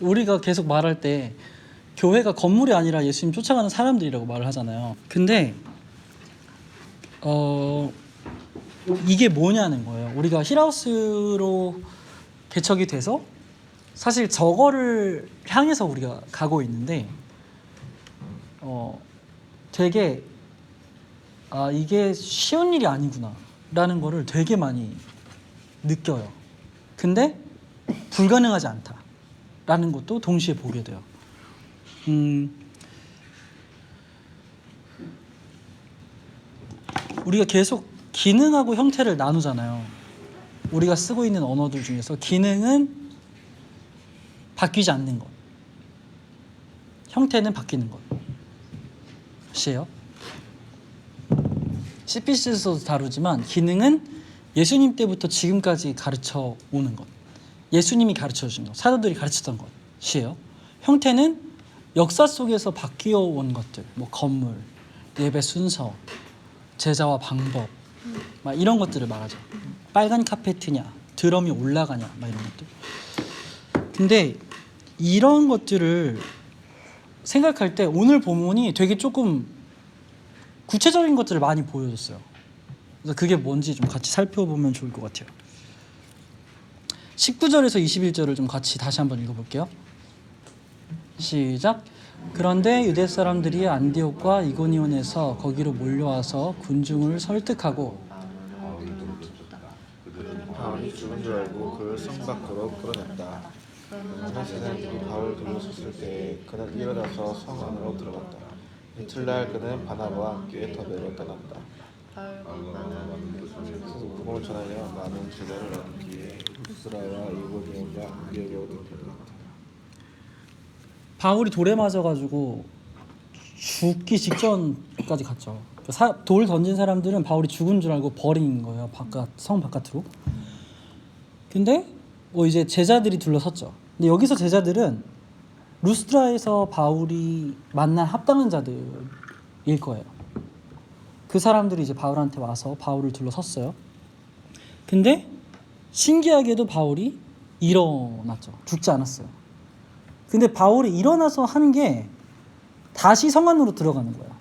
우리가 계속 말할 때 교회가 건물이 아니라 예수님 쫓아가는 사람들이라고 말을 하잖아요. 근데 이게 뭐냐는 거예요. 우리가 힐하우스로 개척이 돼서 사실 저거를 향해서 우리가 가고 있는데 되게 이게 쉬운 일이 아니구나 라는 거를 되게 많이 느껴요. 근데 불가능하지 않다 라는 것도 동시에 보게 돼요. 우리가 계속 기능하고 형태를 나누잖아요. 우리가 쓰고 있는 언어들 중에서 기능은 바뀌지 않는 것, 형태는 바뀌는 것이에요. CPC에서도 다루지만 기능은 예수님 때부터 지금까지 가르쳐 오는 것, 예수님이 가르쳐 주신 것, 사도들이 가르쳤던 것이에요. 형태는 역사 속에서 바뀌어 온 것들, 뭐 건물, 예배 순서, 제자와 방법, 막 이런 것들을 말하죠. 빨간 카페트냐, 드럼이 올라가냐, 막 이런 것들. 근데 이런 것들을 생각할 때 오늘 본문이 되게 조금 구체적인 것들을 많이 보여줬어요. 그래서 그게 뭔지 좀 같이 살펴보면 좋을 것 같아요. 19절에서 21절을 좀 같이 다시 한번 읽어볼게요. 시작. 그런데 유대 사람들이 안디옥과 이고니온에서 거기로 몰려와서 군중을 설득하고 바울이 죽은 줄 알고 그를 성 밖으로 끌어냈다. 그러나 제자들이 바울을 둘러섰을 때 그는 일어나서 성 안으로 들어갔다. 이틀날 그는 바나바와 함께 더베로 떠났다. 그래서 복음을 전하여 많은 제자를 얻기에 루스라와 이고니온과 안디옥에 들어갔다. 바울이 돌에 맞아가지고 죽기 직전까지 갔죠. 돌 던진 사람들은 바울이 죽은 줄 알고 버린 거예요. 성 바깥으로. 근데 이제 제자들이 둘러섰죠. 근데 여기서 제자들은 루스드라에서 바울이 만난 합당한 자들일 거예요. 그 사람들이 이제 바울한테 와서 바울을 둘러섰어요. 근데 신기하게도 바울이 일어났죠. 죽지 않았어요. 근데 바울이 일어나서 한 게 다시 성 안으로 들어가는 거예요.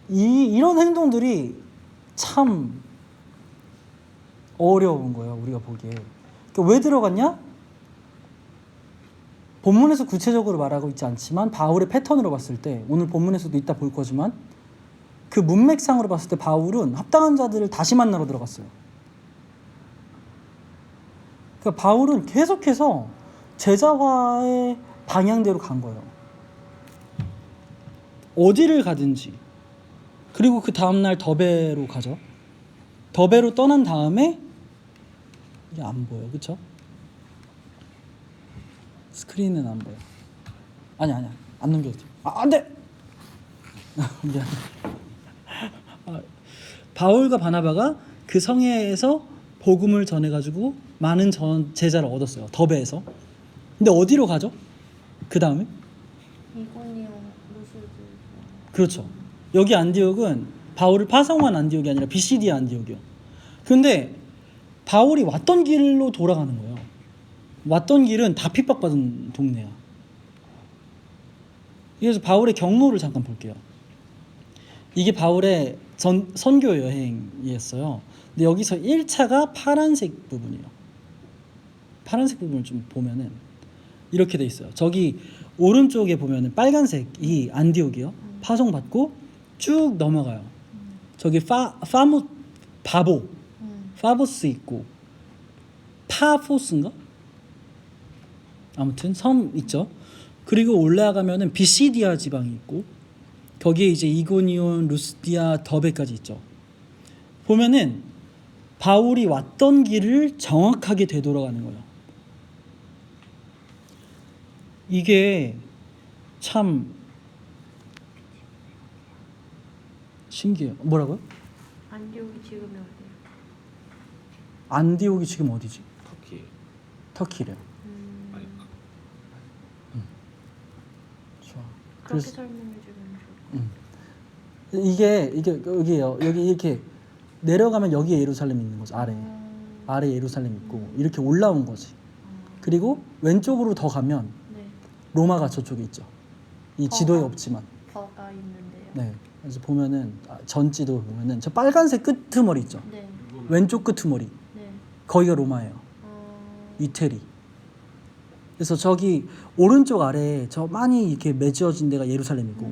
이런 행동들이 참 어려운 거예요. 우리가 보기에. 그러니까 왜 들어갔냐? 본문에서 구체적으로 말하고 있지 않지만 바울의 패턴으로 봤을 때, 오늘 본문에서도 이따 볼 거지만 그 문맥상으로 봤을 때 바울은 합당한 자들을 다시 만나러 들어갔어요. 그러니까 바울은 계속해서 제자화의 방향대로 간 거예요. 어디를 가든지. 그리고 그 다음날 더베로 가죠. 더베로 떠난 다음에 이게 안 보여, 그렇죠? 스크린은 안 보여. 아니야, 안 넘겨도 돼. 안 돼. 미안. 바울과 바나바가 그 성회에서 복음을 전해가지고 많은 제자를 얻었어요. 더베에서. 근데 어디로 가죠? 그 다음에? 이고니온, 루스드. 그렇죠. 여기 안디옥은 바울을 파송한 안디옥이 아니라 비시디아 안디옥이요. 근데 바울이 왔던 길로 돌아가는 거예요. 왔던 길은 다 핍박받은 동네야. 그래서 바울의 경로를 잠깐 볼게요. 이게 바울의 선교 여행이었어요. 근데 여기서 1차가 파란색 부분이에요. 파란색 부분을 좀 보면은 이렇게 돼 있어요. 저기 오른쪽에 보면은 빨간색이 안디옥이요. 파송받고 쭉 넘어가요. 저기 파보스 있고 파포스인가? 아무튼 섬 있죠. 그리고 올라가면은 비시디아 지방이 있고 거기에 이제 이고니온, 루스디아, 더베까지 있죠. 보면은 바울이 왔던 길을 정확하게 되돌아가는 거예요. 이게 참 신기해요. 뭐라고요? 안디옥이 지금이 어디예요? 안디옥이 지금 어디지? 터키. 터키래요. 아니. 좋아. 그렇게 설명해 주면 좋을 이게 여기에요. 여기 이렇게 내려가면 여기에 예루살렘이 있는 거죠. 아래 예루살렘 있고 이렇게 올라온 거지. 그리고 왼쪽으로 더 가면 네. 로마가 저쪽에 있죠. 이 지도에 없지만. 버가 있는데요. 네. 그래서 보면은 전 지도 보면은 저 빨간색 끄트머리 있죠. 네. 왼쪽 끄트머리. 네. 거기가 로마예요. 어... 이태리. 그래서 저기 오른쪽 아래에 저 많이 이렇게 맺어진 데가 예루살렘이고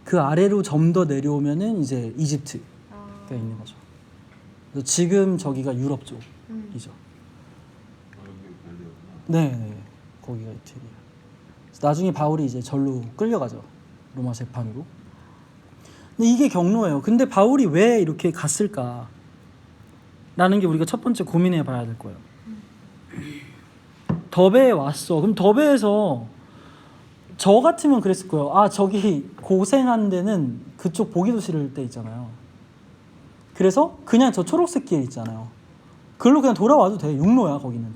그 아래로 좀 더 내려오면은 이제 이집트가 아... 있는 거죠. 그래서 지금 저기가 유럽 쪽이죠. 네, 네. 거기가 이태리예요. 그래서 나중에 바울이 이제 절로 끌려가죠. 로마 재판으로. 근데 이게 경로예요. 근데 바울이 왜 이렇게 갔을까? 라는 게 우리가 첫 번째 고민해 봐야 될 거예요. 더베에 왔어. 그럼 더베에서 저 같으면 그랬을 거예요. 아, 저기 고생한 데는 그쪽 보기도 싫을 때 있잖아요. 그래서 그냥 저 초록색 길 있잖아요. 그걸로 그냥 돌아와도 돼. 육로야, 거기는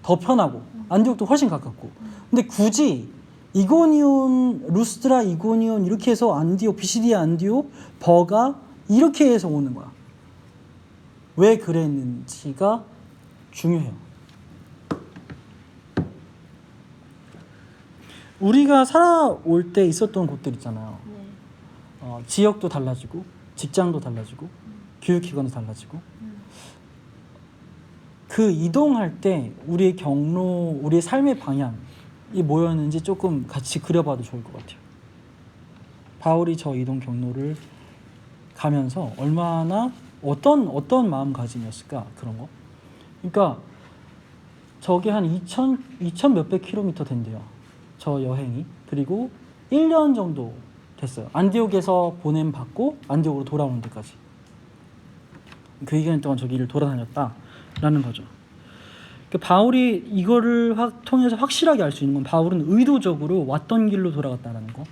더 편하고. 안디옥도 훨씬 가깝고. 근데 굳이 이고니온, 루스드라, 이고니온 이렇게 해서 안디옥, 비시디아 안디옥, 버가 이렇게 해서 오는 거야. 왜 그랬는지가 중요해요. 우리가 살아올 때 있었던 곳들 있잖아요. 네. 지역도 달라지고 직장도 달라지고 교육기관도 달라지고 그 이동할 때 우리의 경로, 우리의 삶의 방향이 뭐였는지 조금 같이 그려봐도 좋을 것 같아요. 바울이 저 이동 경로를 가면서 얼마나 어떤 마음가짐이었을까, 그런 거. 그러니까 저게 한 2천 몇백 킬로미터 된대요. 저 여행이. 그리고 1년 정도 됐어요. 안디옥에서 보냄 받고 안디옥으로 돌아오는 데까지. 그 기간 동안 저 길을 돌아다녔다라는 거죠. 그러니까 바울이 이거를 통해서 확실하게 알 수 있는 건 바울은 의도적으로 왔던 길로 돌아갔다는 거.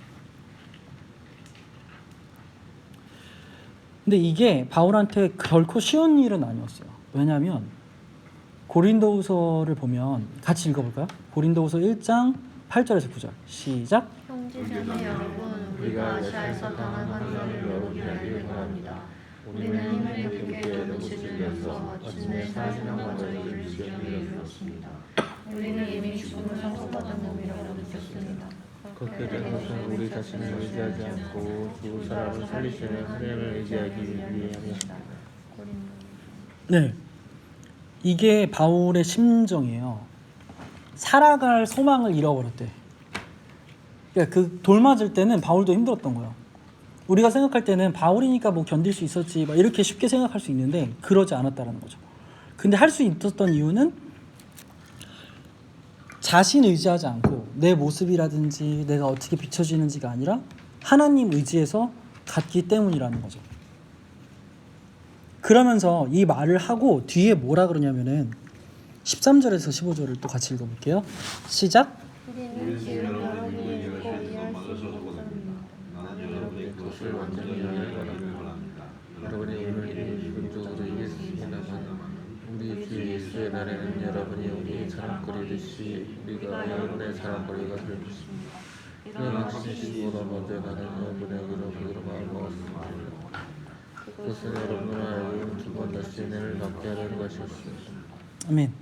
근데 이게 바울한테 결코 쉬운 일은 아니었어요. 왜냐하면 고린도후서를 보면 같이 읽어볼까요? 고린도후서 1장 8절에서 9절 시작. 형제자매 여러분, 우리가 아시아에서 당한 환난을 여러분에게 바랍니다. 우리는 힘을 깊게 놓치면서 마침내 사신왕과 저희를 지경에 이르렀습니다. 우리는 이미 죽음을 선고받은 놈이라고 느꼈습니다. 그렇게 된 것은 우리 자신을 의지하지 않고 죽은 사람을 살리시는 하나님을 의지하기 위함이다. 네, 이게 바울의 심정이에요. 살아갈 소망을 잃어버렸대. 그러니까 그 돌 맞을 때는 바울도 힘들었던 거예요. 우리가 생각할 때는 바울이니까 뭐 견딜 수 있었지 막 이렇게 쉽게 생각할 수 있는데 그러지 않았다는 거죠. 근데 할 수 있었던 이유는 자신 의지하지 않고 내 모습이라든지 내가 어떻게 비춰지는지가 아니라 하나님 의지해서 갔기 때문이라는 거죠. 그러면서 이 말을 하고 뒤에 뭐라 그러냐면은 13절에서 15절을 또 같이 읽어볼게요. 시작. 우리는 지금 여러분이 읽고 이해할 수 있는 것입니다. 나는 여러분의 것을 완전히 이해하기 바랍니다. 여러분이 오늘 이 기본적으로 이해했습니다만 우리 주 예수의 날에는 여러분이 우리의 자랑거리듯이 우리가 여러분의 자랑거리가 될 것입니다. 이런 것이보다 먼저 나는 여러분에게로 그로 마음먹었습니다. 그것은 여러분을 알고 두 번 다시 은혜를 받게 하려는 것이었습니다. 아멘.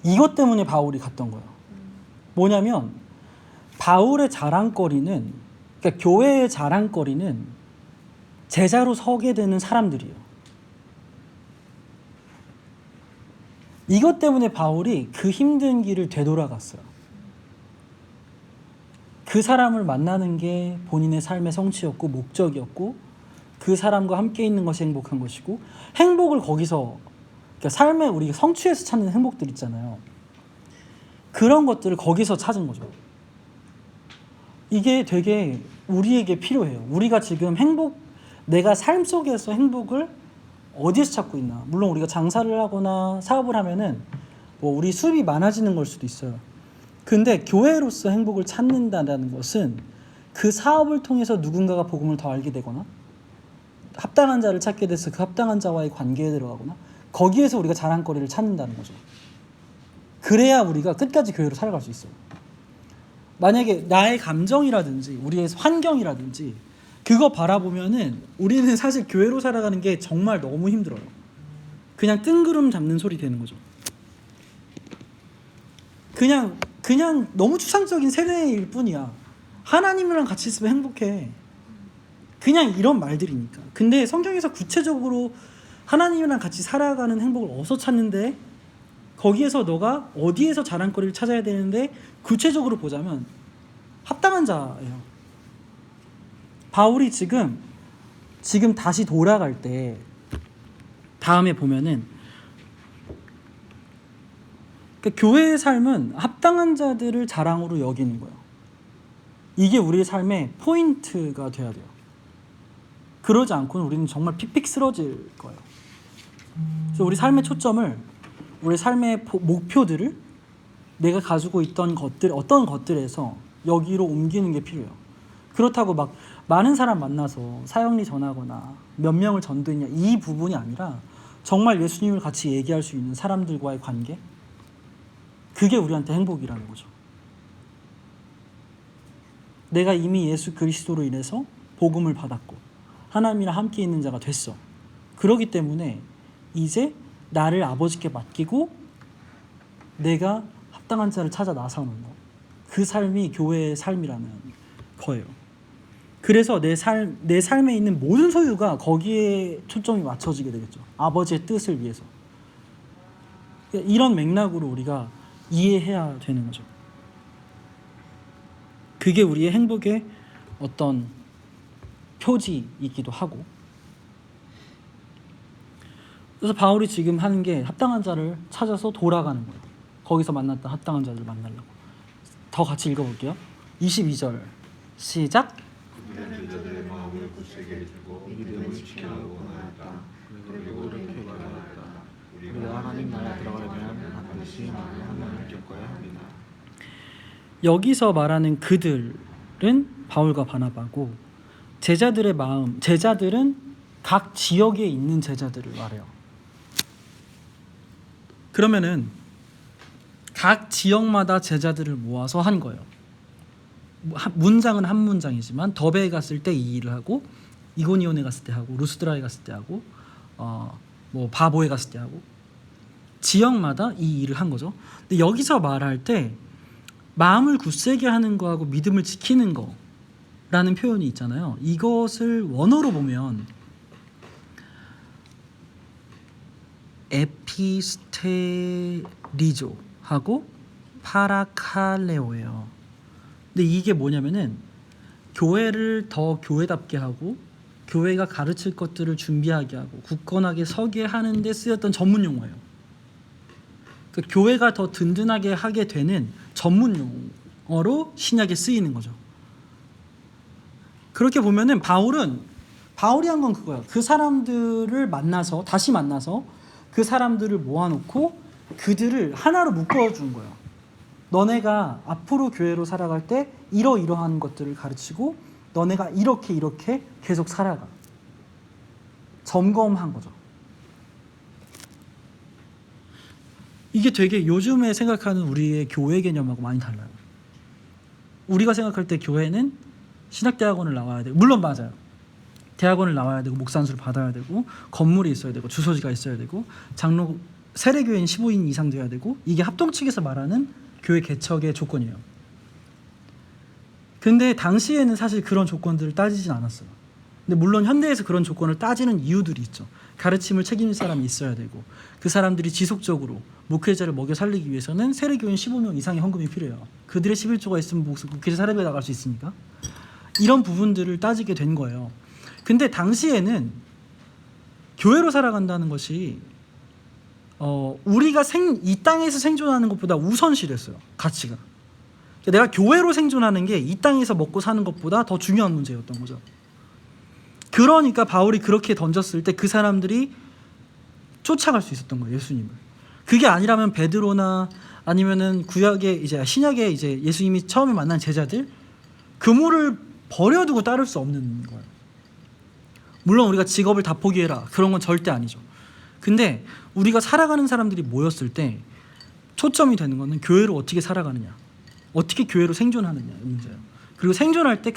이것 때문에 바울이 갔던 거예요. 뭐냐면 바울의 자랑거리는, 그러니까 교회의 자랑거리는 제자로 서게 되는 사람들이에요. 이것 때문에 바울이 그 힘든 길을 되돌아갔어요. 그 사람을 만나는 게 본인의 삶의 성취였고 목적이었고 그 사람과 함께 있는 것이 행복한 것이고 행복을 거기서, 그러니까 삶의 우리가 성취에서 찾는 행복들 있잖아요. 그런 것들을 거기서 찾은 거죠. 이게 되게 우리에게 필요해요. 우리가 지금 내가 삶 속에서 행복을 어디에서 찾고 있나. 물론 우리가 장사를 하거나 사업을 하면은 뭐 우리 수입이 많아지는 걸 수도 있어요. 근데 교회로서 행복을 찾는다는 것은 그 사업을 통해서 누군가가 복음을 더 알게 되거나 합당한 자를 찾게 돼서 그 합당한 자와의 관계에 들어가거나 거기에서 우리가 자랑거리를 찾는다는 거죠. 그래야 우리가 끝까지 교회로 살아갈 수 있어요. 만약에 나의 감정이라든지 우리의 환경이라든지 그거 바라보면은 우리는 사실 교회로 살아가는 게 정말 너무 힘들어요. 그냥 뜬구름 잡는 소리 되는 거죠. 그냥 너무 추상적인 세례일 뿐이야. 하나님이랑 같이 있으면 행복해. 그냥 이런 말들이니까. 근데 성경에서 구체적으로 하나님이랑 같이 살아가는 행복을 어디서 찾는데, 거기에서 너가 어디에서 자랑거리를 찾아야 되는데, 구체적으로 보자면 합당한 자예요. 바울이 지금 다시 돌아갈 때 다음에 보면은 그러니까 교회의 삶은 합당한 자들을 자랑으로 여기는 거예요. 이게 우리의 삶의 포인트가 돼야 돼요. 그러지 않고는 우리는 정말 픽픽 쓰러질 거예요. 그래서 우리 삶의 초점을, 우리 삶의 목표들을 내가 가지고 있던 것들, 어떤 것들에서 여기로 옮기는 게 필요해요. 그렇다고 막 많은 사람 만나서 사형리 전하거나 몇 명을 전도했냐, 이 부분이 아니라 정말 예수님을 같이 얘기할 수 있는 사람들과의 관계, 그게 우리한테 행복이라는 거죠. 내가 이미 예수 그리스도로 인해서 복음을 받았고 하나님이랑 함께 있는 자가 됐어. 그렇기 때문에 이제 나를 아버지께 맡기고 내가 합당한 자를 찾아 나서는 거, 그 삶이 교회의 삶이라는 거예요. 그래서 내 삶에 있는 모든 소유가 거기에 초점이 맞춰지게 되겠죠. 아버지의 뜻을 위해서. 이런 맥락으로 우리가 이해해야 되는 거죠. 그게 우리의 행복의 어떤 표지이기도 하고. 그래서 바울이 지금 하는 게 합당한 자를 찾아서 돌아가는 거예요. 거기서 만났던 합당한 자를 만나려고. 더 같이 읽어볼게요. 22절 시작. 그들은 제자들의 마음을 굳세게 해주고 믿음을 지키라고 원하였다. 그리고 이렇게 말하였다. 우리가 하나님 나라에 들어가려면 반드시 만물 하나님을 겪어야 합니다. 여기서 말하는 그들은 바울과 바나바고, 제자들의 마음, 제자들은 각 지역에 있는 제자들을 말해요. 그러면은 각 지역마다 제자들을 모아서 한 거예요. 문장은 한 문장이지만 더베에 갔을 때 이 일을 하고, 이고니온에 갔을 때 하고, 루스드라에 갔을 때 하고, 뭐 바보에 갔을 때 하고, 지역마다 이 일을 한 거죠. 근데 여기서 말할 때 마음을 굳세게 하는 거하고 믿음을 지키는 거라는 표현이 있잖아요. 이것을 원어로 보면 에피스테리조하고 파라칼레오예요. 근데 이게 뭐냐면은 교회를 더 교회답게 하고 교회가 가르칠 것들을 준비하게 하고 굳건하게 서게 하는 데 쓰였던 전문 용어예요. 그 교회가 더 든든하게 하게 되는 전문 용어로 신약에 쓰이는 거죠. 그렇게 보면은 바울이 한 건 그거야. 그 사람들을 만나서, 다시 만나서 그 사람들을 모아놓고 그들을 하나로 묶어준 거예요. 너네가 앞으로 교회로 살아갈 때 이러이러한 것들을 가르치고 너네가 이렇게 계속 살아가. 점검한 거죠. 이게 되게 요즘에 생각하는 우리의 교회 개념하고 많이 달라요. 우리가 생각할 때 교회는 신학대학원을 나와야 되고, 물론 맞아요. 대학원을 나와야 되고 목산수를 받아야 되고 건물이 있어야 되고 주소지가 있어야 되고 장로 세례교인 15인 이상 돼야 되고, 이게 합동 측에서 말하는 교회 개척의 조건이에요. 근데 당시에는 사실 그런 조건들을 따지진 않았어요. 근데 물론 현대에서 그런 조건을 따지는 이유들이 있죠. 가르침을 책임질 사람이 있어야 되고, 그 사람들이 지속적으로 목회자를 먹여 살리기 위해서는 세례교인 15명 이상의 헌금이 필요해요. 그들의 11조가 있으면 목회자 사례비가 나갈 수 있으니까. 이런 부분들을 따지게 된 거예요. 근데 당시에는 교회로 살아간다는 것이 우리가 이 땅에서 생존하는 것보다 우선시됐어요. 가치가. 내가 교회로 생존하는 게 이 땅에서 먹고 사는 것보다 더 중요한 문제였던 거죠. 그러니까 바울이 그렇게 던졌을 때 그 사람들이 쫓아갈 수 있었던 거예요, 예수님을. 그게 아니라면 베드로나 아니면은 신약에 이제 예수님이 처음에 만난 제자들, 그물을 버려두고 따를 수 없는 거예요. 물론 우리가 직업을 다 포기해라, 그런 건 절대 아니죠. 근데 우리가 살아가는 사람들이 모였을 때 초점이 되는 거는 교회로 어떻게 살아가느냐, 어떻게 교회로 생존하느냐 문제예요. 그리고 생존할 때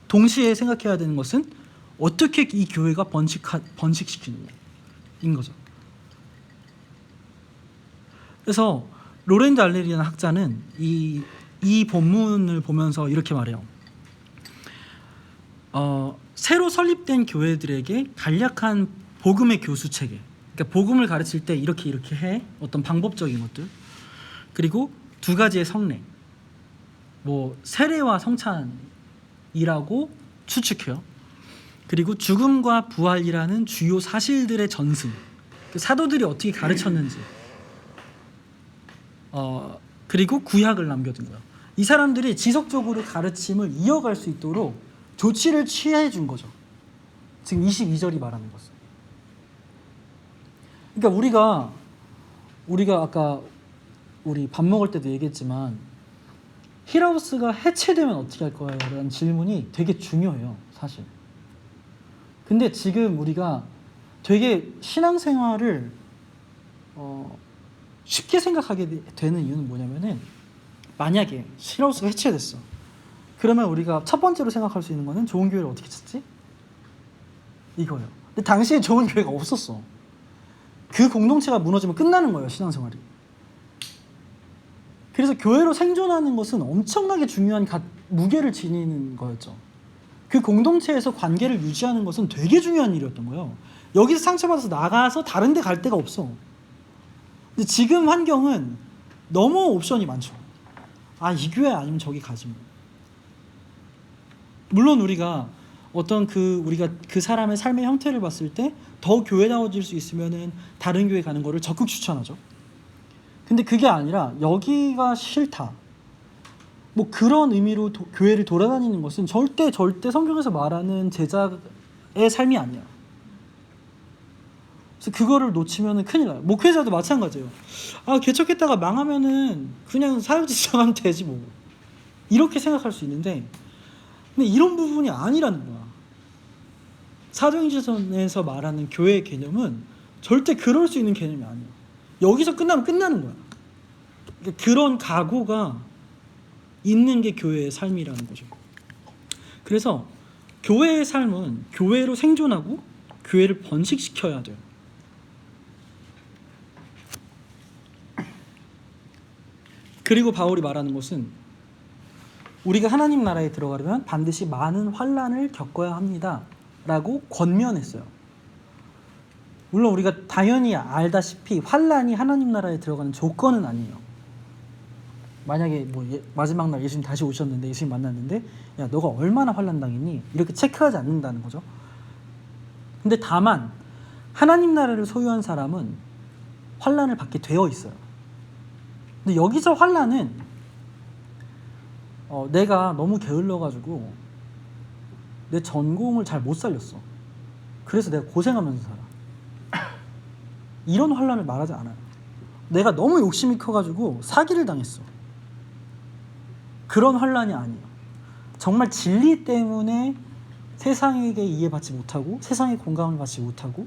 동시에 생각해야 되는 것은 어떻게 이 교회가 번식시키느냐인 거죠. 그래서 로렌조 알레리라는 학자는 이 본문을 보면서 이렇게 말해요. 새로 설립된 교회들에게 간략한 복음의 교수 체계, 그러니까 복음을 가르칠 때 이렇게 해, 어떤 방법적인 것들, 그리고 두 가지의 성례, 뭐 세례와 성찬이라고 추측해요. 그리고 죽음과 부활이라는 주요 사실들의 전승, 그 사도들이 어떻게 가르쳤는지, 그리고 구약을 남겨둔 거예요. 이 사람들이 지속적으로 가르침을 이어갈 수 있도록 조치를 취해 준 거죠. 지금 22절이 말하는 것은. 그러니까 우리가 아까 우리 밥 먹을 때도 얘기했지만 힐하우스가 해체되면 어떻게 할 거예요? 라는 질문이 되게 중요해요, 사실. 근데 지금 우리가 되게 신앙생활을 쉽게 생각하게 되는 이유는 뭐냐면은, 만약에 힐하우스가 해체됐어. 그러면 우리가 첫 번째로 생각할 수 있는 거는 좋은 교회를 어떻게 찾지? 이거예요. 근데 당시에 좋은 교회가 없었어. 그 공동체가 무너지면 끝나는 거예요, 신앙생활이. 그래서 교회로 생존하는 것은 엄청나게 중요한 무게를 지니는 거였죠. 그 공동체에서 관계를 유지하는 것은 되게 중요한 일이었던 거예요. 여기서 상처받아서 나가서 다른 데 갈 데가 없어. 근데 지금 환경은 너무 옵션이 많죠. 이 교회 아니면 저기 가지 뭐. 물론 우리가 우리가 그 사람의 삶의 형태를 봤을 때 더 교회다워질 수 있으면은 다른 교회 가는 거를 적극 추천하죠. 근데 그게 아니라 여기가 싫다, 뭐 그런 의미로 교회를 돌아다니는 것은 절대 성경에서 말하는 제자의 삶이 아니야. 그래서 그거를 놓치면은 큰일 나요. 목회자도 마찬가지예요. 개척했다가 망하면은 그냥 사역지 시작하면 되지 뭐, 이렇게 생각할 수 있는데, 근데 이런 부분이 아니라는 거야. 사도행전에서 말하는 교회의 개념은 절대 그럴 수 있는 개념이 아니야. 여기서 끝나면 끝나는 거야. 그러니까 그런 각오가 있는 게 교회의 삶이라는 거죠. 그래서 교회의 삶은 교회로 생존하고 교회를 번식시켜야 돼요. 그리고 바울이 말하는 것은 우리가 하나님 나라에 들어가려면 반드시 많은 환난을 겪어야 합니다 라고 권면했어요. 물론 우리가 당연히 알다시피 환난이 하나님 나라에 들어가는 조건은 아니에요. 만약에 마지막 날 예수님 다시 오셨는데, 예수님 만났는데, 야 너가 얼마나 환난 당했니? 이렇게 체크하지 않는다는 거죠. 근데 다만 하나님 나라를 소유한 사람은 환난을 받게 되어 있어요. 근데 여기서 환난은 내가 너무 게을러가지고 내 전공을 잘 못 살렸어. 그래서 내가 고생하면서 살아. 이런 환난을 말하지 않아요. 내가 너무 욕심이 커가지고 사기를 당했어. 그런 환난이 아니에요. 정말 진리 때문에 세상에게 이해받지 못하고 세상의 공감을 받지 못하고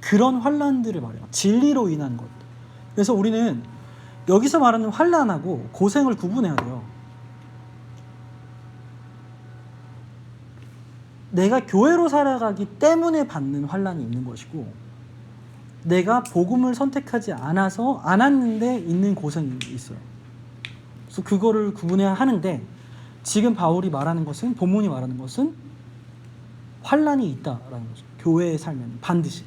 그런 환난들을 말해요. 진리로 인한 것. 그래서 우리는 여기서 말하는 환난하고 고생을 구분해야 돼요. 내가 교회로 살아가기 때문에 받는 환난이 있는 것이고, 내가 복음을 선택하지 않았는데 있는 고생이 있어요. 그래서 그거를 구분해야 하는데, 지금 바울이 말하는 것은, 본문이 말하는 것은 환난이 있다라는 거죠. 교회의 삶에는 반드시.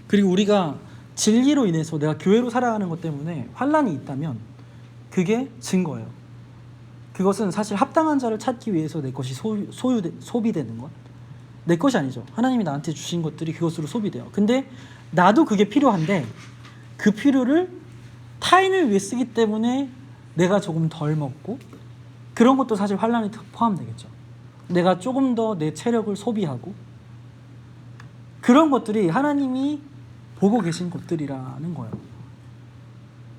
그리고 우리가 진리로 인해서 내가 교회로 살아가는 것 때문에 환난이 있다면 그게 증거예요. 그것은 사실 합당한 자를 찾기 위해서 내 것이 소비되는 것, 내 것이 아니죠. 하나님이 나한테 주신 것들이 그것으로 소비돼요. 근데 나도 그게 필요한데 그 필요를 타인을 위해 쓰기 때문에 내가 조금 덜 먹고, 그런 것도 사실 환난이 포함되겠죠. 내가 조금 더 내 체력을 소비하고, 그런 것들이 하나님이 보고 계신 것들이라는 거예요.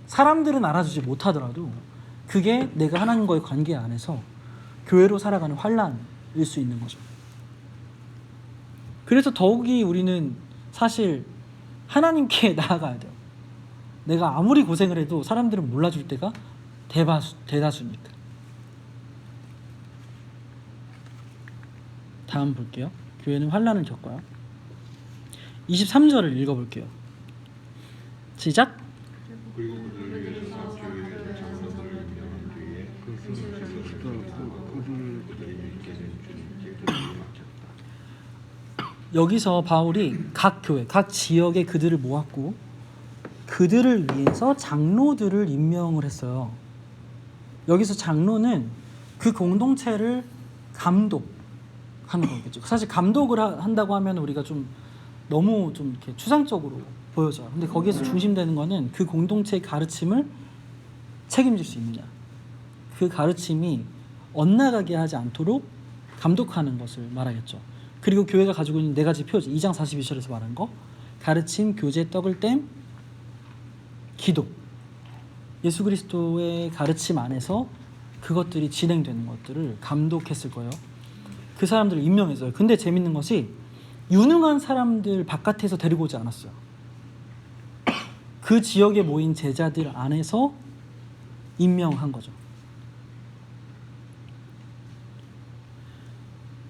사람들은 알아주지 못하더라도 그게 내가 하나님과의 관계 안에서 교회로 살아가는 환난일 수 있는 거죠. 그래서 더욱이 우리는 사실 하나님께 나아가야 돼요. 내가 아무리 고생을 해도 사람들은 몰라줄 때가 대다수니까. 다음 볼게요. 교회는 환난을 겪어요. 23절을 읽어볼게요. 시작. 그리고 그들을 위해서 교회에서 장로들을 임명한 뒤에 그 풀을 그들이 믿게 된 주님께 교회를 맡겼다. 여기서 바울이 각 교회, 각 지역의 그들을 모았고 그들을 위해서 장로들을 임명을 했어요. 여기서 장로는 그 공동체를 감독하는 거겠죠. 사실 감독을 한다고 하면 우리가 좀 너무 좀 이렇게 추상적으로 보여져요. 근데 거기에서 중심되는 거는 그 공동체의 가르침을 책임질 수 있느냐, 그 가르침이 엇나가게 하지 않도록 감독하는 것을 말하겠죠. 그리고 교회가 가지고 있는 네 가지 표지, 2장 42절에서 말한 거, 가르침, 교제, 떡을 땜, 기도. 예수 그리스도의 가르침 안에서 그것들이 진행되는 것들을 감독했을 거예요. 그 사람들을 임명했어요. 근데 재밌는 것이 유능한 사람들 바깥에서 데리고 오지 않았어요. 그 지역에 모인 제자들 안에서 임명한 거죠.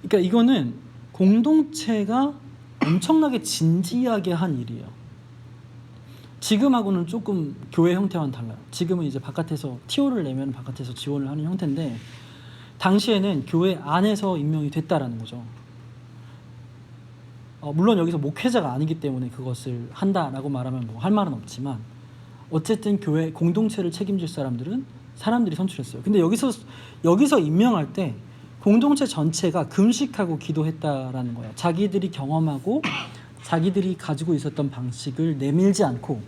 그러니까 이거는 공동체가 엄청나게 진지하게 한 일이에요. 지금하고는 조금 교회 형태와는 달라요. 지금은 이제 바깥에서 TO를 내면 바깥에서 지원을 하는 형태인데 당시에는 교회 안에서 임명이 됐다라는 거죠. 물론 여기서 목회자가 아니기 때문에 그것을 한다라고 말하면 뭐 할 말은 없지만 어쨌든 교회 공동체를 책임질 사람들은 사람들이 선출했어요. 근데 여기서 임명할 때 공동체 전체가 금식하고 기도했다라는 거예요. 자기들이 경험하고 자기들이 가지고 있었던 방식을 내밀지 않고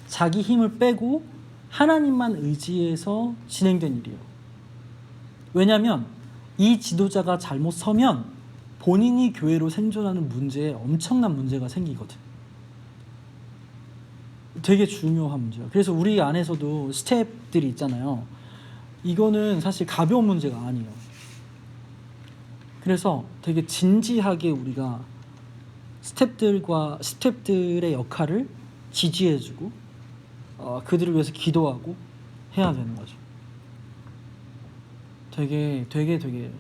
자기 힘을 빼고 하나님만 의지해서 진행된 일이에요. 왜냐하면 이 지도자가 잘못 서면 본인이 교회로 생존하는 문제에 엄청난 문제가 생기거든. 되게 중요한 문제예요. 그래서 우리 안에서도 스텝들이 있잖아요. 이거는 사실 가벼운 문제가 아니에요. 그래서 되게 진지하게 우리가 스텝들의 역할을 지지해주고 그들을 위해서 기도하고 해야 되는 거죠. 되게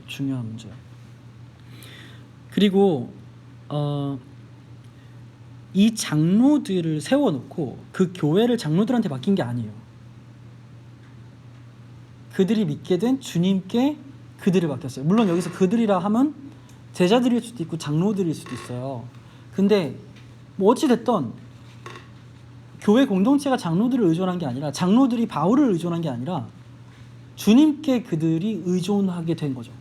중요한 문제예요. 그리고 이 장로들을 세워놓고 그 교회를 장로들한테 맡긴 게 아니에요. 그들이 믿게 된 주님께 그들을 맡겼어요. 물론 여기서 그들이라 하면 제자들일 수도 있고 장로들일 수도 있어요. 근데 뭐 어찌됐든 교회 공동체가 장로들을 의존한 게 아니라 장로들이 바울을 의존한 게 아니라 주님께 그들이 의존하게 된 거죠.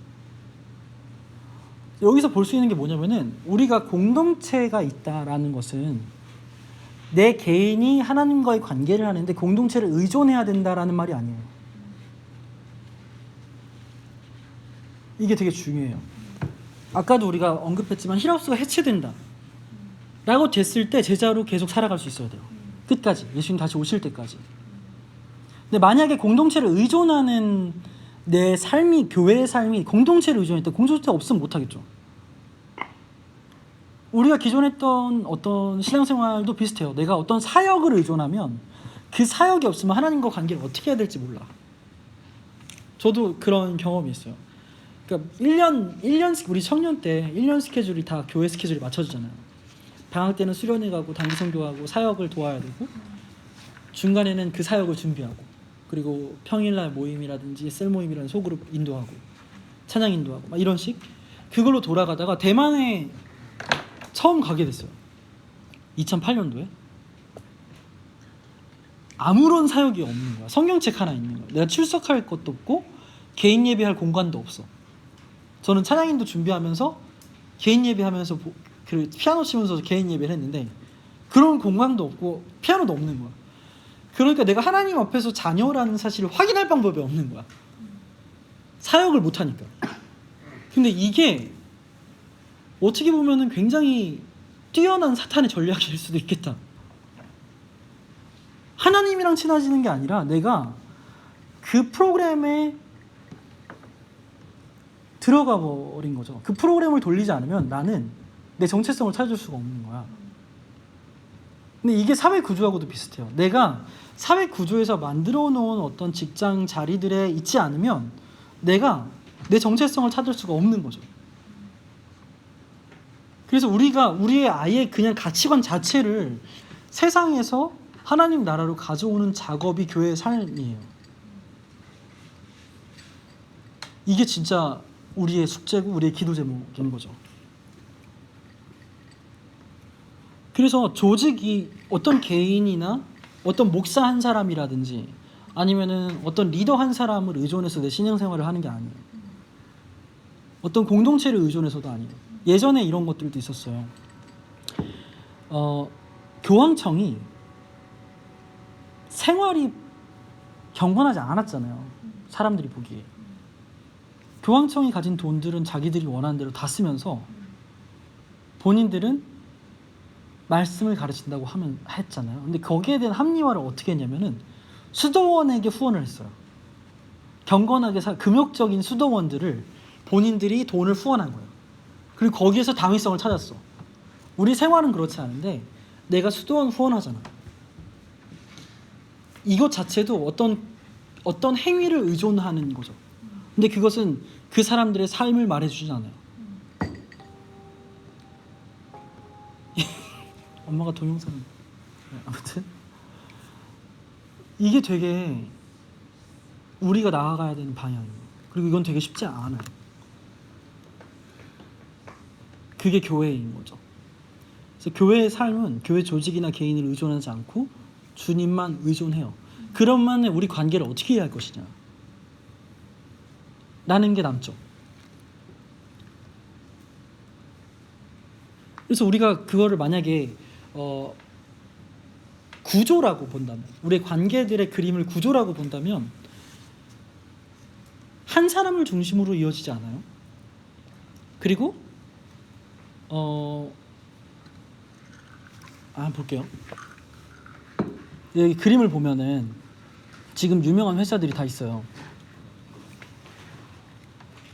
여기서 볼 수 있는 게 뭐냐면은 우리가 공동체가 있다라는 것은 내 개인이 하나님과의 관계를 하는데 공동체를 의존해야 된다라는 말이 아니에요. 이게 되게 중요해요. 아까도 우리가 언급했지만 힐하우스가 해체된다 라고 됐을 때 제자로 계속 살아갈 수 있어야 돼요. 끝까지, 예수님 다시 오실 때까지. 근데 만약에 공동체를 의존하는 내 삶이, 교회의 삶이 공동체를 의존했다, 공동체 없으면 못하겠죠. 우리가 기존에 했던 어떤 신앙생활도 비슷해요. 내가 어떤 사역을 의존하면 그 사역이 없으면 하나님과 관계를 어떻게 해야 될지 몰라. 저도 그런 경험이 있어요. 그러니까 1년 우리 청년 때 1년 스케줄이 다 교회 스케줄이 맞춰지잖아요. 방학 때는 수련회 가고 단기 선교하고 사역을 도와야 되고 중간에는 그 사역을 준비하고 그리고 평일날 모임이라든지 셀 모임이라는 소그룹 인도하고 찬양 인도하고 막 이런 식 그걸로 돌아가다가 대만에 처음 가게 됐어요. 2008년도에 아무런 사역이 없는 거야. 성경책 하나 있는 거야. 내가 출석할 것도 없고 개인 예배할 공간도 없어. 저는 찬양인도 준비하면서 개인 예배하면서 그 피아노 치면서 개인 예배를 했는데 그런 공간도 없고 피아노도 없는 거야. 그러니까 내가 하나님 앞에서 자녀라는 사실을 확인할 방법이 없는 거야. 사역을 못하니까. 근데 이게 어떻게 보면은 굉장히 뛰어난 사탄의 전략일 수도 있겠다. 하나님이랑 친해지는 게 아니라 내가 그 프로그램에 들어가 버린 거죠. 그 프로그램을 돌리지 않으면 나는 내 정체성을 찾을 수가 없는 거야. 근데 이게 사회 구조하고도 비슷해요. 내가 사회 구조에서 만들어 놓은 어떤 직장 자리들에 있지 않으면 내가 내 정체성을 찾을 수가 없는 거죠. 그래서 우리가 우리의 아예 그냥 가치관 자체를 세상에서 하나님 나라로 가져오는 작업이 교회의 삶이에요. 이게 진짜 우리의 숙제고 우리의 기도 제목인 거죠. 그래서 조직이 어떤 개인이나 어떤 목사 한 사람이라든지 아니면은 어떤 리더 한 사람을 의존해서 내 신앙생활을 하는 게 아니에요. 어떤 공동체를 의존해서도 아니에요. 예전에 이런 것들도 있었어요. 교황청이 생활이 경건하지 않았잖아요. 사람들이 보기에. 교황청이 가진 돈들은 자기들이 원하는 대로 다 쓰면서 본인들은 말씀을 가르친다고 했잖아요. 근데 거기에 대한 합리화를 어떻게 했냐면은 수도원에게 후원을 했어요. 경건하게 금욕적인 수도원들을 본인들이 돈을 후원한 거예요. 그리고 거기에서 당위성을 찾았어. 우리 생활은 그렇지 않은데 내가 수도원 후원하잖아. 이것 자체도 어떤 행위를 의존하는 거죠. 근데 그것은 그 사람들의 삶을 말해주진 않아요. 엄마가 동영상 아무튼 이게 되게 우리가 나아가야 되는 방향이에요. 그리고 이건 되게 쉽지 않아요. 그게 교회인 거죠. 그래서 교회의 삶은 교회 조직이나 개인을 의존하지 않고 주님만 의존해요. 그러면 우리 관계를 어떻게 해야 할 것이냐 라는 게 남죠. 그래서 우리가 그거를 만약에 구조라고 본다면, 우리의 관계들의 그림을 구조라고 본다면 한 사람을 중심으로 이어지지 않아요. 그리고 볼게요. 여기 그림을 보면은 지금 유명한 회사들이 다 있어요.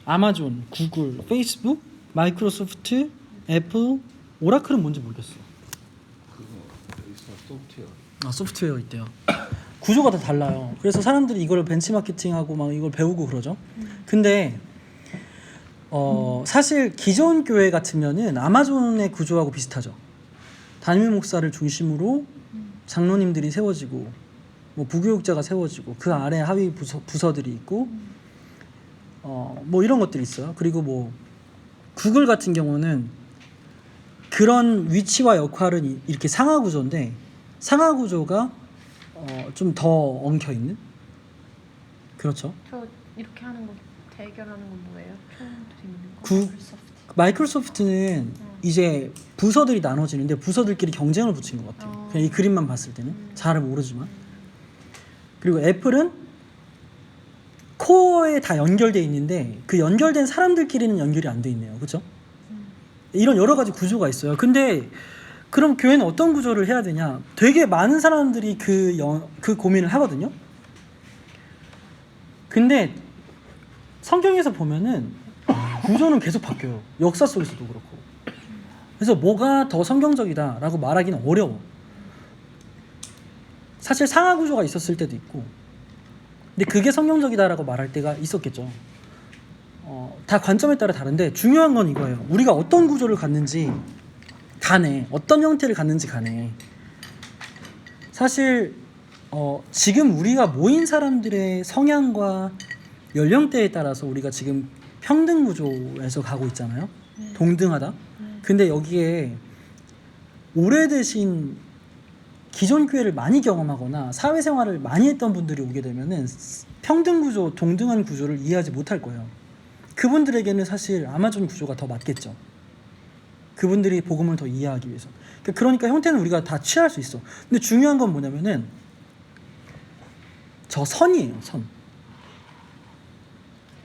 아마존, 구글, 페이스북, 마이크로소프트, 애플, 오라클은 뭔지 모르겠어. 그거 있어, 소프트웨어. 소프트웨어 있대요. 구조가 다 달라요. 그래서 사람들이 이걸 벤치마케팅하고 막 이걸 배우고 그러죠. 근데 사실 기존 교회 같으면은 아마존의 구조하고 비슷하죠. 담임 목사를 중심으로 장로님들이 세워지고 뭐 부교육자가 세워지고 그 아래 하위 부서들이 있고 뭐 이런 것들이 있어요. 그리고 뭐 구글 같은 경우는 그런 위치와 역할은 이렇게 상하 구조인데 상하 구조가 좀 더 엉켜 있는 그렇죠. 저 이렇게 하는 거 대결하는 건 뭐예요? 총 드리는 거? 마이크로소프트는 이제 부서들이 나눠지는데 부서들끼리 경쟁을 붙인 것 같아요. 그냥 이 그림만 봤을 때는 잘 모르지만. 그리고 애플은 코어에 다 연결돼 있는데 그 연결된 사람들끼리는 연결이 안 돼 있네요. 그렇죠? 이런 여러 가지 구조가 있어요. 근데 그럼 교회는 어떤 구조를 해야 되냐? 되게 많은 사람들이 그 고민을 하거든요. 근데 성경에서 보면은 구조는 계속 바뀌어요. 역사 속에서도 그렇고. 그래서 뭐가 더 성경적이다라고 말하기는 어려워. 사실 상하 구조가 있었을 때도 있고, 근데 그게 성경적이다라고 말할 때가 있었겠죠. 다 관점에 따라 다른데 중요한 건 이거예요. 우리가 어떤 구조를 갖는지 간에, 어떤 형태를 갖는지 간에 사실 지금 우리가 모인 사람들의 성향과 연령대에 따라서 우리가 지금 평등 구조에서 가고 있잖아요. 동등하다. 근데 여기에 오래되신 기존 교회를 많이 경험하거나 사회생활을 많이 했던 분들이 오게 되면은 평등 구조, 동등한 구조를 이해하지 못할 거예요. 그분들에게는 사실 아마존 구조가 더 맞겠죠. 그분들이 복음을 더 이해하기 위해서. 그러니까 형태는 우리가 다 취할 수 있어. 근데 중요한 건 뭐냐면은 저 선이에요. 선.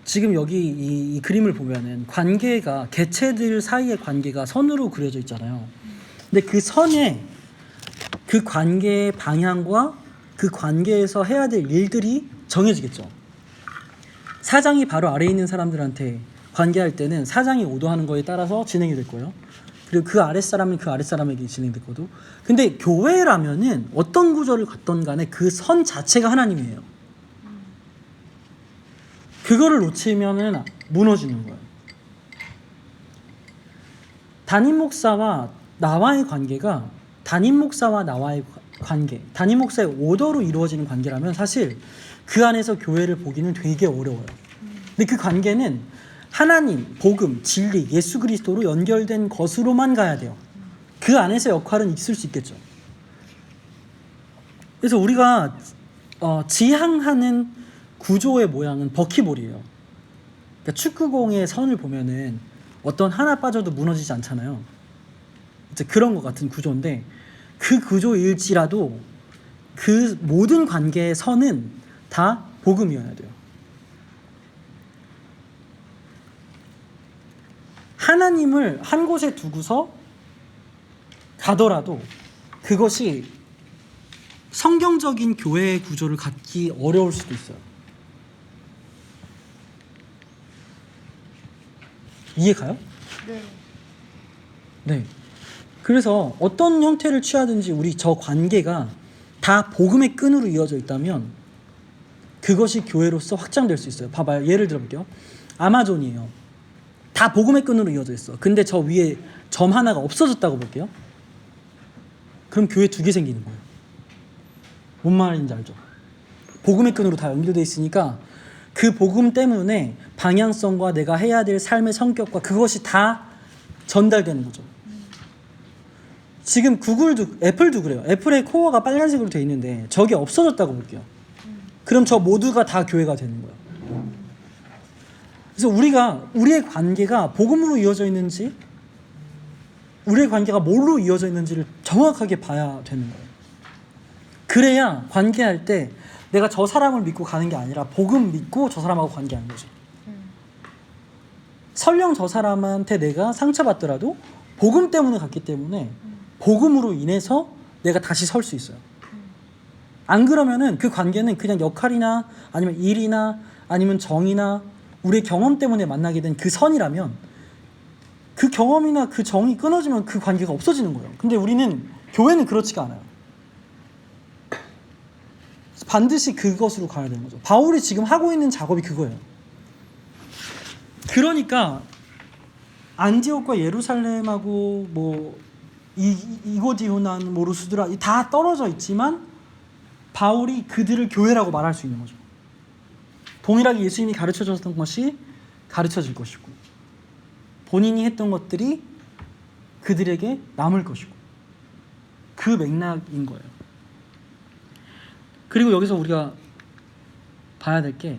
지금 여기 이 그림을 보면은 관계가, 개체들 사이의 관계가 선으로 그려져 있잖아요. 근데 그 선에 그 관계의 방향과 그 관계에서 해야 될 일들이 정해지겠죠. 사장이 바로 아래에 있는 사람들한테 관계할 때는 사장이 오도하는 거에 따라서 진행이 될 거예요. 그리고 그 아랫사람은 그 아랫사람에게 진행될 거고. 근데 교회라면은 어떤 구조를 갖던 간에 그 선 자체가 하나님이에요. 그거를 놓치면은 무너지는 거예요. 담임 목사와 나와의 관계가 담임 목사와 나와의 관계, 담임 목사의 오더로 이루어지는 관계라면 사실 그 안에서 교회를 보기는 되게 어려워요. 근데 그 관계는 하나님, 복음, 진리, 예수 그리스도로 연결된 것으로만 가야 돼요. 그 안에서 역할은 있을 수 있겠죠. 그래서 우리가 지향하는 구조의 모양은 버키볼이에요. 그러니까 축구공의 선을 보면은 어떤 하나 빠져도 무너지지 않잖아요. 이제 그런 것 같은 구조인데 그 구조일지라도 그 모든 관계의 선은 다 복음이어야 돼요. 하나님을 한 곳에 두고서 가더라도 그것이 성경적인 교회의 구조를 갖기 어려울 수도 있어요. 이해가요? 네. 네. 그래서 어떤 형태를 취하든지 우리 저 관계가 다 복음의 끈으로 이어져 있다면 그것이 교회로서 확장될 수 있어요. 봐봐요. 예를 들어볼게요. 아마존이에요. 다 복음의 끈으로 이어져 있어. 근데 저 위에 점 하나가 없어졌다고 볼게요. 그럼 교회 2개 생기는 거예요. 뭔 말인지 알죠? 복음의 끈으로 다 연결되어 있으니까 그 복음 때문에 방향성과 내가 해야 될 삶의 성격과 그것이 다 전달되는 거죠. 지금 애플도 그래요. 애플의 코어가 빨간색으로 되어 있는데 저게 없어졌다고 볼게요. 그럼 저 모두가 다 교회가 되는 거예요. 그래서 우리의 관계가 복음으로 이어져 있는지 우리의 관계가 뭘로 이어져 있는지를 정확하게 봐야 되는 거예요. 그래야 관계할 때 내가 저 사람을 믿고 가는 게 아니라 복음 믿고 저 사람하고 관계하는 거죠. 설령 저 사람한테 내가 상처받더라도 복음 때문에 갔기 때문에 복음으로 인해서 내가 다시 설 수 있어요. 안 그러면은 그 관계는 그냥 역할이나 아니면 일이나 아니면 정이나 우리의 경험 때문에 만나게 된 그 선이라면 그 경험이나 그 정이 끊어지면 그 관계가 없어지는 거예요. 근데 교회는 그렇지가 않아요. 반드시 그것으로 가야 되는 거죠. 바울이 지금 하고 있는 작업이 그거예요. 그러니까 안디옥과 예루살렘하고 뭐 이고디오난 모르스드라 다 떨어져 있지만 바울이 그들을 교회라고 말할 수 있는 거죠. 동일하게 예수님이 가르쳐줬던 것이 가르쳐질 것이고 본인이 했던 것들이 그들에게 남을 것이고 그 맥락인 거예요. 그리고 여기서 우리가 봐야 될 게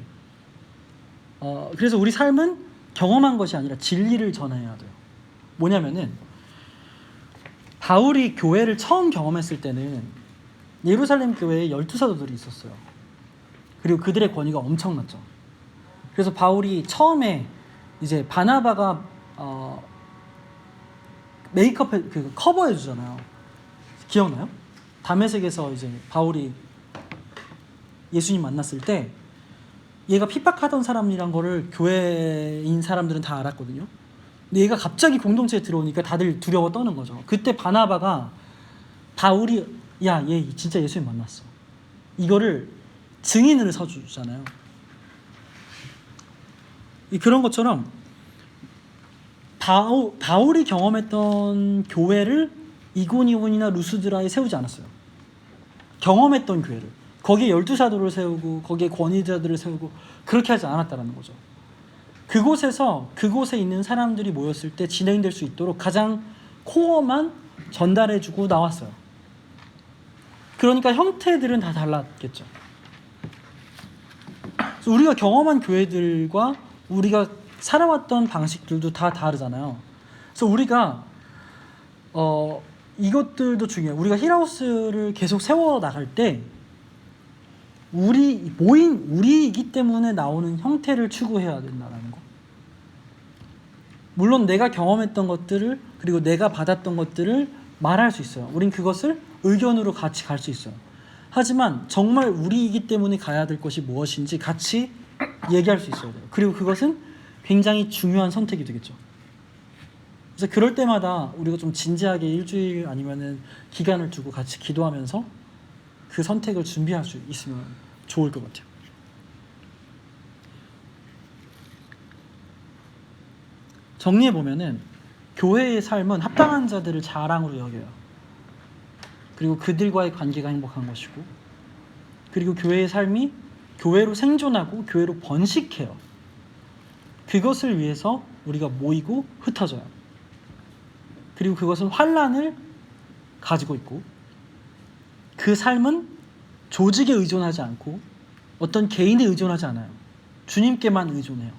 그래서 우리 삶은 경험한 것이 아니라 진리를 전해야 돼요. 뭐냐면은 바울이 교회를 처음 경험했을 때는 예루살렘 교회에 12사도들이 있었어요. 그리고 그들의 권위가 엄청났죠. 그래서 바울이 처음에 이제 바나바가 메이크업 커버해 주잖아요. 기억나요? 다메섹에서 이제 바울이 예수님 만났을 때 얘가 핍박하던 사람이란 거를 교회인 사람들은 다 알았거든요. 근데 얘가 갑자기 공동체에 들어오니까 다들 두려워 떠는 거죠. 그때 바나바가 바울이 얘 진짜 예수님 만났어. 이거를 증인을 서주잖아요. 그런 것처럼 바울이 경험했던 교회를 이고니온이나 루스드라에 세우지 않았어요. 경험했던 교회를. 거기에 12사도를 세우고 거기에 권위자들을 세우고 그렇게 하지 않았다는 거죠. 그곳에 있는 사람들이 모였을 때 진행될 수 있도록 가장 코어만 전달해주고 나왔어요. 그러니까 형태들은 다 달랐겠죠. 그래서 우리가 경험한 교회들과 우리가 살아왔던 방식들도 다 다르잖아요. 그래서 우리가 이것들도 중요해요. 우리가 힐하우스를 계속 세워 나갈 때 우리이기 때문에 나오는 형태를 추구해야 된다는 거. 물론 내가 경험했던 것들을 그리고 내가 받았던 것들을 말할 수 있어요. 우린 그것을 의견으로 같이 갈 수 있어요. 하지만 정말 우리이기 때문에 가야 될 것이 무엇인지 같이 얘기할 수 있어야 돼요. 그리고 그것은 굉장히 중요한 선택이 되겠죠. 그래서 그럴 때마다 우리가 좀 진지하게 일주일 아니면은 기간을 두고 같이 기도하면서 그 선택을 준비할 수 있으면 좋을 것 같아요. 정리해 보면은 교회의 삶은 합당한 자들을 자랑으로 여겨요. 그리고 그들과의 관계가 행복한 것이고, 그리고 교회의 삶이 교회로 생존하고 교회로 번식해요. 그것을 위해서 우리가 모이고 흩어져요. 그리고 그것은 환란을 가지고 있고, 그 삶은 조직에 의존하지 않고 어떤 개인에 의존하지 않아요. 주님께만 의존해요.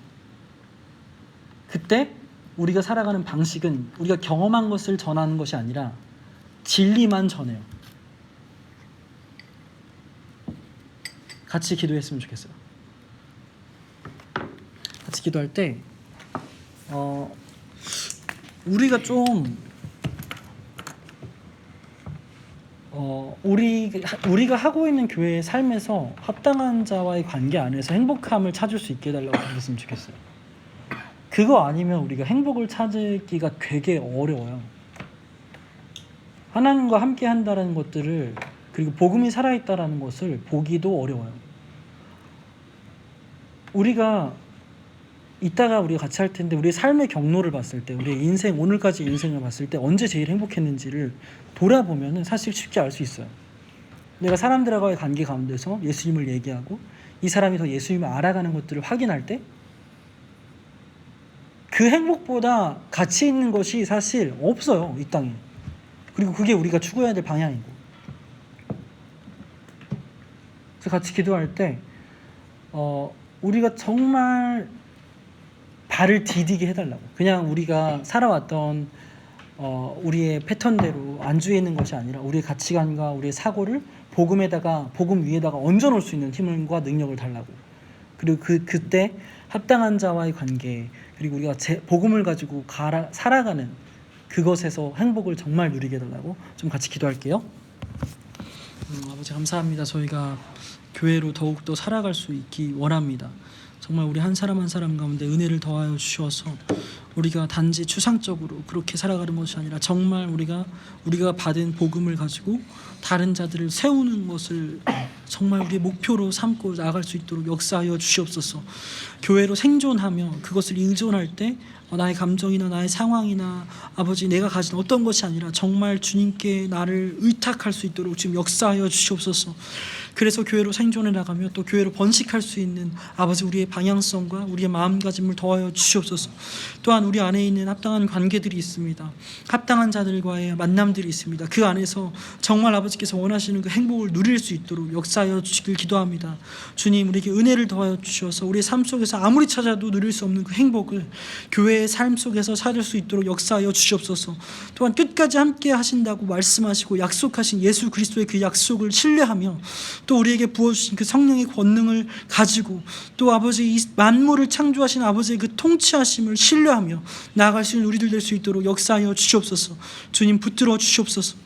그때 우리가 살아가는 방식은 우리가 경험한 것을 전하는 것이 아니라 진리만 전해요. 같이 기도했으면 좋겠어요. 같이 기도할 때 우리가 좀 우리가 하고 있는 교회의 삶에서 합당한 자와의 관계 안에서 행복함을 찾을 수 있게 해달라고 기도했으면 좋겠어요. 그거 아니면 우리가 행복을 찾기가 되게 어려워요. 하나님과 함께 한다는 것들을, 그리고 복음이 살아있다는 것을 보기도 어려워요. 이따가 우리가 같이 할 텐데, 우리의 삶의 경로를 봤을 때, 우리의 인생, 오늘까지 인생을 봤을 때 언제 제일 행복했는지를 돌아보면 사실 쉽게 알 수 있어요. 내가 사람들과의 관계 가운데서 예수님을 얘기하고 이 사람이 더 예수님을 알아가는 것들을 확인할 때, 그 행복보다 가치 있는 것이 사실 없어요, 이 땅에. 그리고 그게 우리가 추구해야 될 방향이고. 그래서 같이 기도할 때 우리가 정말 발을 디디게 해달라고. 그냥 우리가 살아왔던 우리의 패턴대로 안주해 있는 것이 아니라 우리의 가치관과 우리의 사고를 복음 위에다가 얹어놓을 수 있는 힘과 능력을 달라고. 그리고 그때 합당한 자와의 관계, 그리고 우리가 복음을 가지고 살아가는 그것에서 행복을 정말 누리게 해달라고 좀 같이 기도할게요. 아버지 감사합니다. 저희가 교회로 더욱더 살아갈 수 있기 원합니다. 정말 우리 한 사람 한 사람 가운데 은혜를 더하여 주셔서 우리가 단지 추상적으로 그렇게 살아가는 것이 아니라 정말 우리가 받은 복음을 가지고 다른 자들을 세우는 것을 정말 우리의 목표로 삼고 나아갈 수 있도록 역사하여 주시옵소서. 교회로 생존하며 그것을 의존할 때 나의 감정이나 나의 상황이나 아버지 내가 가진 어떤 것이 아니라 정말 주님께 나를 의탁할 수 있도록 지금 역사하여 주시옵소서. 그래서 교회로 생존해 나가며 또 교회로 번식할 수 있는 아버지 우리의 방향성과 우리의 마음가짐을 더하여 주시옵소서. 또한 우리 안에 있는 합당한 관계들이 있습니다. 합당한 자들과의 만남들이 있습니다. 그 안에서 정말 아버지께서 원하시는 그 행복을 누릴 수 있도록 역사하여 주시길 기도합니다. 주님, 우리에게 은혜를 더하여 주셔서 우리의 삶 속에서 아무리 찾아도 누릴 수 없는 그 행복을 교회의 삶 속에서 찾을 수 있도록 역사하여 주시옵소서. 또한 끝까지 함께 하신다고 말씀하시고 약속하신 예수 그리스도의 그 약속을 신뢰하며 또 우리에게 부어주신 그 성령의 권능을 가지고 또 아버지 이 만물을 창조하신 아버지의 그 통치하심을 신뢰하며 나아갈 수 있는 우리들 될 수 있도록 역사하여 주시옵소서. 주님 붙들어 주시옵소서.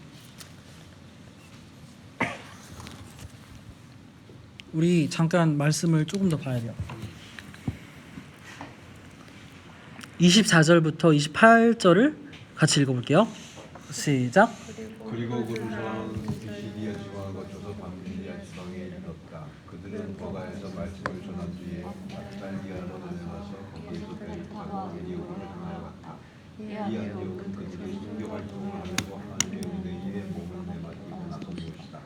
우리 잠깐 말씀을 조금 더 봐야 돼요. 24절부터 28절을 같이 읽어볼게요. 시작. 그리고 그루선 비시디아 지방을 거쳐서 밤미디아 지방에 이르렀다. 그들은 버가에서 말씀을 전한 뒤에 아탈리아로 내려가서 거기에서 배를 타고 애니오고를 향하여 갔다. 이 안디옥은 그들이 순교 활동을 하려고 하나님의 은혜의 몸을 내맡기고 나선 곳이다.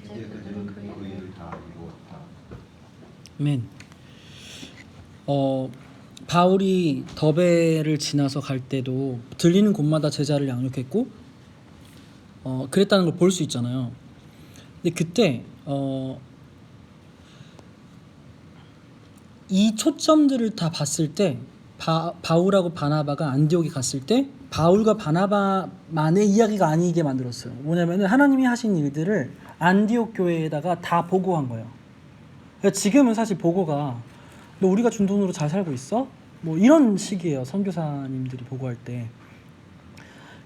이제 그들은 그 일을 다 이루었다. 아멘. 바울이 더베를 지나서 갈 때도 들리는 곳마다 제자를 양육했고 그랬다는 걸 볼 수 있잖아요. 근데 그때 이 초점들을 다 봤을 때 바울하고 바나바가 안디옥에 갔을 때 바울과 바나바만의 이야기가 아니게 만들었어요. 뭐냐면 하나님이 하신 일들을 안디옥 교회에다가 다 보고한 거예요. 그러니까 지금은 사실 보고가 너 우리가 준 돈으로 잘 살고 있어? 뭐 이런 식이에요. 선교사님들이 보고할 때.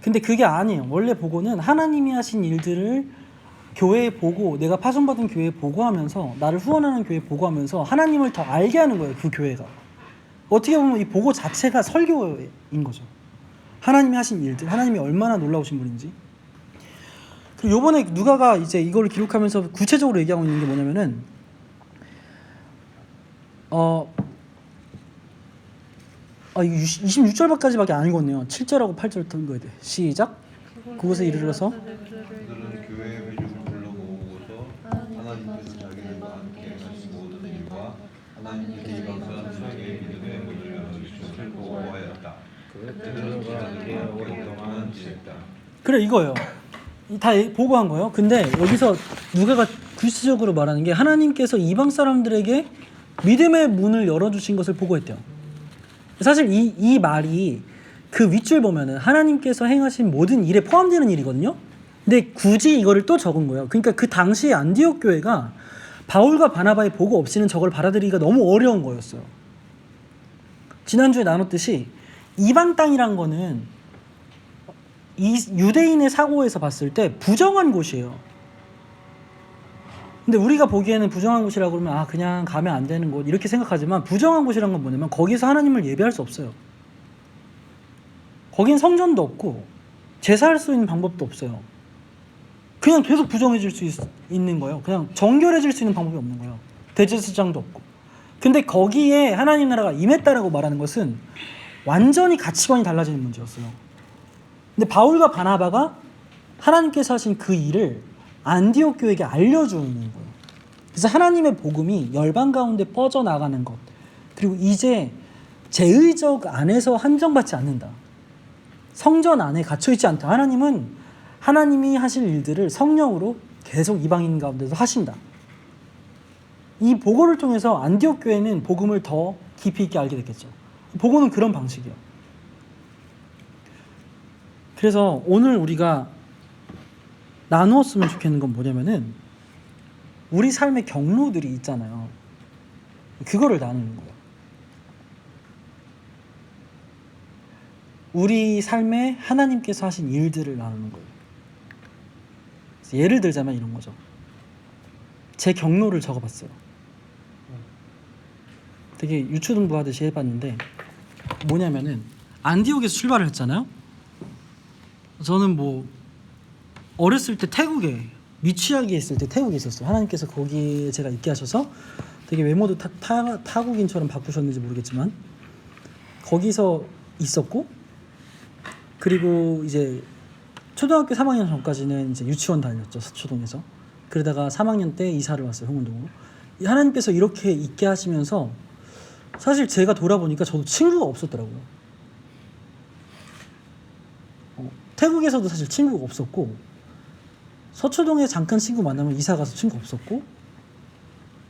근데 그게 아니에요. 원래 보고는 하나님이 하신 일들을 교회에 보고, 내가 파송받은 교회에 보고하면서, 나를 후원하는 교회에 보고하면서 하나님을 더 알게 하는 거예요. 그 교회가. 어떻게 보면 이 보고 자체가 설교인 거죠. 하나님이 하신 일들, 하나님이 얼마나 놀라우신 분인지. 그리고 요번에 누가가 이제 이걸 기록하면서 구체적으로 얘기하고 있는 게 뭐냐면은 26절까지밖에 안 읽었네요. 7절하고 8절 던 거에 대해. 시작. 그곳에 이르러서 그들은 교회에 자기들과 함께 하신 모든 일과 하나님께서 이방 사람들에게 믿음의 문을 열어주셨을 보고하였다. 그들은 기자들과 오랫동안 지냈다. 그래 이거예요. 다 보고한 거예요. 근데 여기서 누가가 구체적으로 말하는 게 하나님께서 이방 사람들에게 믿음의 문을 열어주신 것을 보고했대요. 사실 이 말이 그 윗줄 보면은 하나님께서 행하신 모든 일에 포함되는 일이거든요. 근데 굳이 이거를 또 적은 거예요. 그러니까 그 당시 안디옥 교회가 바울과 바나바의 보고 없이는 저걸 받아들이기가 너무 어려운 거였어요. 지난주에 나눴듯이 이방 땅이란 거는 이 유대인의 사고에서 봤을 때 부정한 곳이에요. 근데 우리가 보기에는 부정한 곳이라고 그러면 아 그냥 가면 안 되는 곳 이렇게 생각하지만 부정한 곳이란 건 뭐냐면 거기서 하나님을 예배할 수 없어요. 거긴 성전도 없고 제사할 수 있는 방법도 없어요. 그냥 계속 부정해질 수 있는 거예요. 그냥 정결해질 수 있는 방법이 없는 거예요. 대제사장도 없고. 근데 거기에 하나님 나라가 임했다라고 말하는 것은 완전히 가치관이 달라지는 문제였어요. 근데 바울과 바나바가 하나님께서 하신 그 일을 안디옥 교회에게 알려주는 거예요. 그래서 하나님의 복음이 열방 가운데 뻗어나가는 것, 그리고 이제 제의적 안에서 한정받지 않는다. 성전 안에 갇혀있지 않다. 하나님이 하실 일들을 성령으로 계속 이방인 가운데서 하신다. 이 보고를 통해서 안디옥 교회는 복음을 더 깊이 있게 알게 됐겠죠. 보고는 그런 방식이에요. 그래서 오늘 우리가 나누었으면 좋겠는 건 뭐냐면은 우리 삶의 경로들이 있잖아요. 그거를 나누는 거예요. 우리 삶에 하나님께서 하신 일들을 나누는 거예요. 예를 들자면 이런 거죠. 제 경로를 적어봤어요. 되게 유초등부 하듯이 해봤는데 뭐냐면은 안디옥에서 출발을 했잖아요. 저는 뭐 어렸을 때 태국에 미취학에 있을 때 태국에 있었어요. 하나님께서 거기에 제가 있게 하셔서 되게 외모도 타국인처럼 바꾸셨는지 모르겠지만 거기서 있었고, 그리고 이제 초등학교 3학년 전까지는 이제 유치원 다녔죠. 서초동에서. 그러다가 3학년 때 이사를 왔어요. 홍은동으로. 하나님께서 이렇게 있게 하시면서 사실 제가 돌아보니까 저도 친구가 없었더라고요. 태국에서도 사실 친구가 없었고, 서초동에 잠깐 친구 만나면 이사 가서 친구 없었고,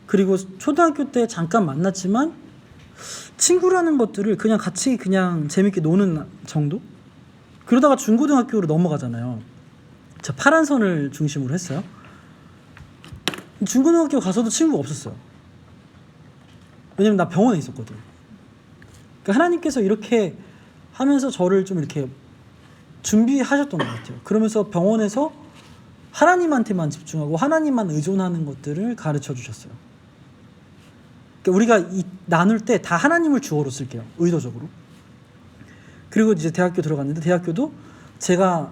그리고 초등학교 때 잠깐 만났지만 친구라는 것들을 그냥 같이 그냥 재밌게 노는 정도? 그러다가 중고등학교로 넘어가잖아요. 저 파란선을 중심으로 했어요. 중고등학교 가서도 친구가 없었어요. 왜냐면 나 병원에 있었거든. 그러니까 하나님께서 이렇게 하면서 저를 좀 이렇게 준비하셨던 것 같아요. 그러면서 병원에서 하나님한테만 집중하고 하나님만 의존하는 것들을 가르쳐 주셨어요. 그러니까 우리가 나눌 때 다 하나님을 주어로 쓸게요. 의도적으로. 그리고 이제 대학교 들어갔는데 대학교도 제가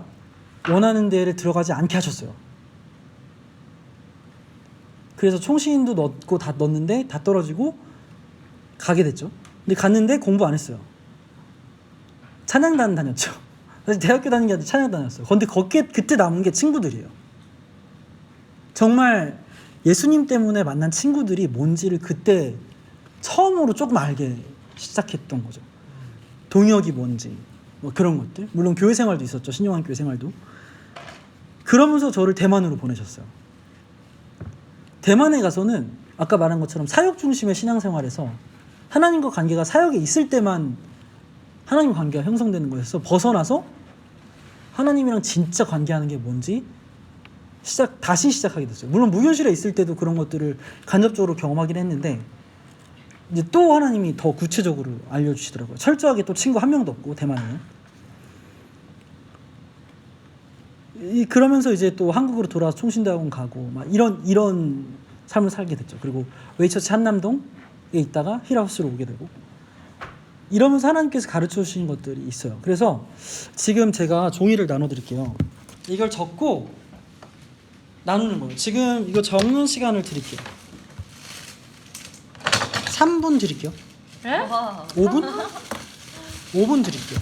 원하는 데를 들어가지 않게 하셨어요. 그래서 총신도 넣고 다 넣었는데 다 떨어지고 가게 됐죠. 근데 갔는데 공부 안 했어요. 찬양단 다녔죠. 사실 대학교 다닌 게 아니라 찬양 다녔어요. 근데 그때 남은 게 친구들이에요. 정말 예수님 때문에 만난 친구들이 뭔지를 그때 처음으로 조금 알게 시작했던 거죠. 동역이 뭔지 뭐 그런 것들. 물론 교회 생활도 있었죠. 신용한 교회 생활도. 그러면서 저를 대만으로 보내셨어요. 대만에 가서는 아까 말한 것처럼 사역 중심의 신앙생활에서 하나님과 관계가 사역에 있을 때만 하나님 관계가 형성되는 거였어. 벗어나서 하나님이랑 진짜 관계하는 게 뭔지 다시 시작하게 됐어요. 물론 무교실에 있을 때도 그런 것들을 간접적으로 경험하긴 했는데 이제 또 하나님이 더 구체적으로 알려주시더라고요. 철저하게 또 친구 한 명도 없고 대만에는. 그러면서 이제 또 한국으로 돌아와서 총신대학원 가고 막 이런 삶을 살게 됐죠. 그리고 웨이처치 한남동에 있다가 힐하우스로 오게 되고 이러면서 하나님께서 가르쳐 주신 것들이 있어요. 그래서 지금 제가 종이를 나눠드릴게요. 이걸 적고 나누는 거예요. 지금 이거 적는 시간을 드릴게요. 3분 드릴게요. 5분? 5분 드릴게요.